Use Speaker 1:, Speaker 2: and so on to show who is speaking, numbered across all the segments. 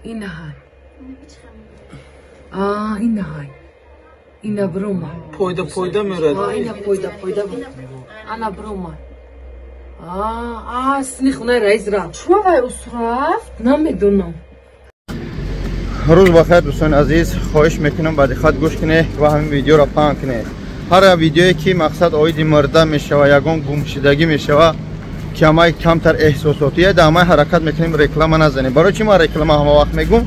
Speaker 1: اینه های اینه های اینه بروما
Speaker 2: پویده میرد
Speaker 1: اینه پویده انا بروما اصلی خونه رئیس رفت
Speaker 3: شما وای رفت؟
Speaker 1: نمیدونم.
Speaker 4: روز بخیر دوستان عزیز، خواهش میکنم بعد خود گوش کنه و همین ویدیو را پهن کنه. هر ویدیویی که مقصد اوید مرده میشه یگان گمشدگی میشه که ما کمتر احساساتیه در ما حرکت میکنیم رکلام نزنیم. برای چی ما رکلام همه وقت میگم؟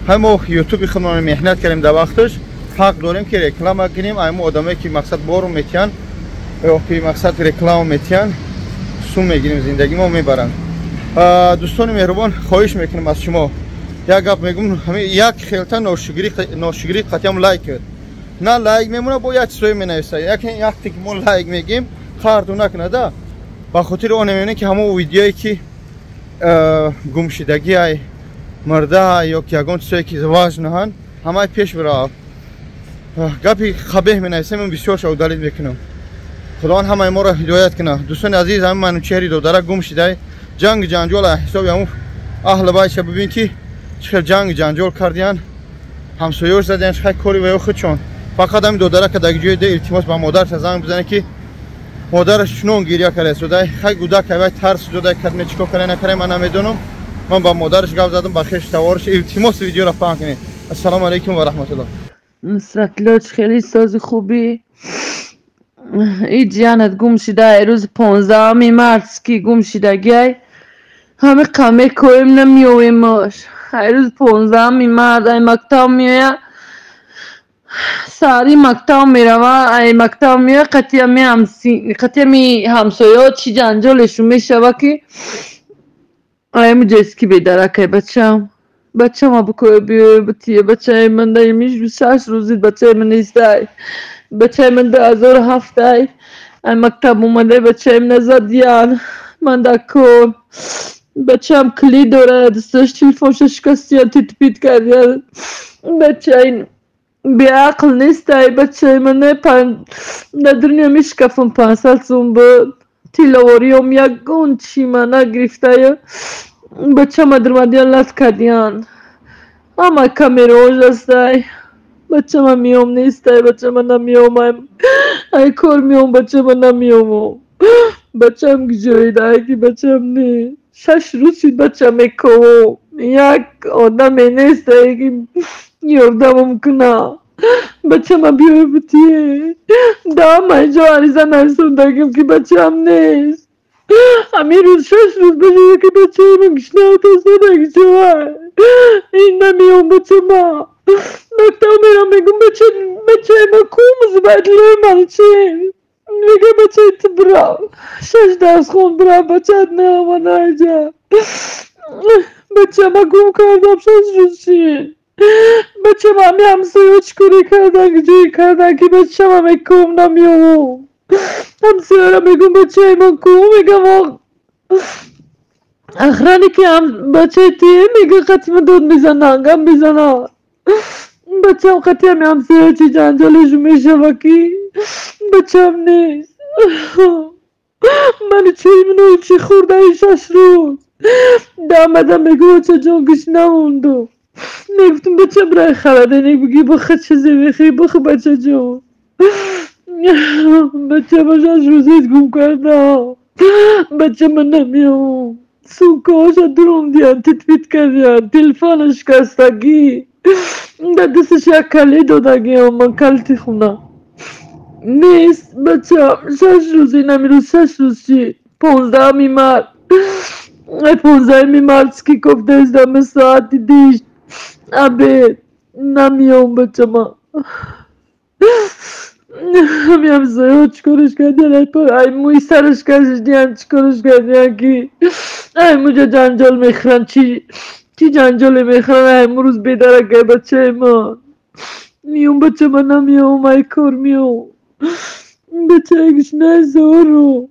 Speaker 4: همو یوتیوب خودمون محنت کردیم در وقتش حق داریم که رکلام کنیم. اما آدمایی که مقصد بارو میتین یا که مقصد رکلام میتین سو میگیریم زندگی ما میبرن. دوستان مهربان خواهش میکنم از شما یک گپ میگم، همین یک خیلتا ناشکری قطعا لایک کرد. نه لایک میمونه با یک چیزی مینویسه یک تیک ما لایک میگیم خاردو نکنه ده. با خاطر اون میمونه که همون ویدیویی که گمشدگی های مرده یا که یگان چیزی که زواج نهن همه پیش بره. گپی خبیه مینویسه من بسیار شودالیت میکنم. خدا همه ما را هدایت کنه. دوستان عزیز همین منوچهری دودره گمشده جنگ جنجال حساب همون اهل بیت ببین که چه جنگ جنجال کردین، همسایه‌اش زدن چه کاری و خودشون. فقط همین دودره که در جای ده التماس با مادرش زنگ بزنه که مادرش چنون گریه کرده سوده خیلی گوده که وقت ترس شده کدنه چیکار کنه نکنه من نمیدونم. من با مادرش گپ زدم با خش توارش التماس ویدیو را پهن کنید. السلام علیکم و رحمت الله.
Speaker 1: نصرت لوچ خیلی ساز خوبی. ای جانت گمشده روز 15 مارس که گمشدگی همه قمه کویم نمیویمش. روز 15 مارس ای مکتب میویا ساری مکتب میروه ای مکتب میویا قطعه می همسایه چی جنجالشون میشوه که ای مجلس که بیداره که بچه ما بکوی بیوی بطیه بچه من دایمیش 6 روزید بچه من نیسته بچه من 2007 ای مکتب اومده بچه من نزدیان من دکن بچه هم کلید داره دستش تلفونش شکستیان تیت کردیان بچه این بیعقل نیست ای بچه من در دنیا میشکفم 5 سال سون بود تیلواریم یکون چی من نگرفته بچه ما درمدیان لط کردیان اما کمی روش است ای بچه من میوم نیست ای بچه من نمیوم ای کار میوم بچه من نمیوم بچه هم گجویده ای که بچه هم نیست 6 روز شد بچه میکوم یک آدمی نیست ای که یردمم کنه بچه من بیوی بطیه دام اینجا عریضه نرسوندگیم که بچه هم نیست همین روز 6 روز بجوه که بچه من گشنه تازده جوه این نمیام بچه ما مکتب میرم میگم بچه ما کوم زبدلی من چه میگه بچه ایت برا 6 درس خون برا بچه نه آمده اینجا بچه ما گم کردم 6 روز شید بچه ما همی همسایه چکاری کردن که جوی کردن که بچه ما میکوم نمیام همسایه را میگم بچه من کوم میگم اخرانی که هم بچه تیه میگه قطعی من دود میزنن گم میزنن بچه هم قطعی همی همسایه چی جنجالشو میشه وکی بچه هم نیست من چی منو چی خورده ای 6 روز دامدم میگو بچه جانگش نموندو نگفتم بچه برای خرده نگی بخه چیزی بخی بخه بچه جان بچه با 6 روزید گم کرده بچه من نمیام سوکه هاشا درون دیان تیت کردیان تلفونش کستگی در دستش یک کلی دادگی هم من کلتی خونه نیست بچه 6 روزی نمیروز 6 روز چی 15 مارس 15 مارس که گفته از دم ساعتی دیش ابد نمیام بچه ما همی همسایه چکارش کردین ای موی سرش کشش دیان چکارش کردین که ای موجا جنجال میخرن چی جنجال میخرن ای مروز بیداره که بچه من میام بچه من نمیام ای کار میام بچه اگش نزارو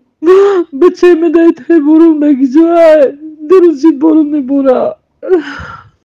Speaker 1: بچه من دایت های برون بگی جو ای 2 روز شید برون میبوره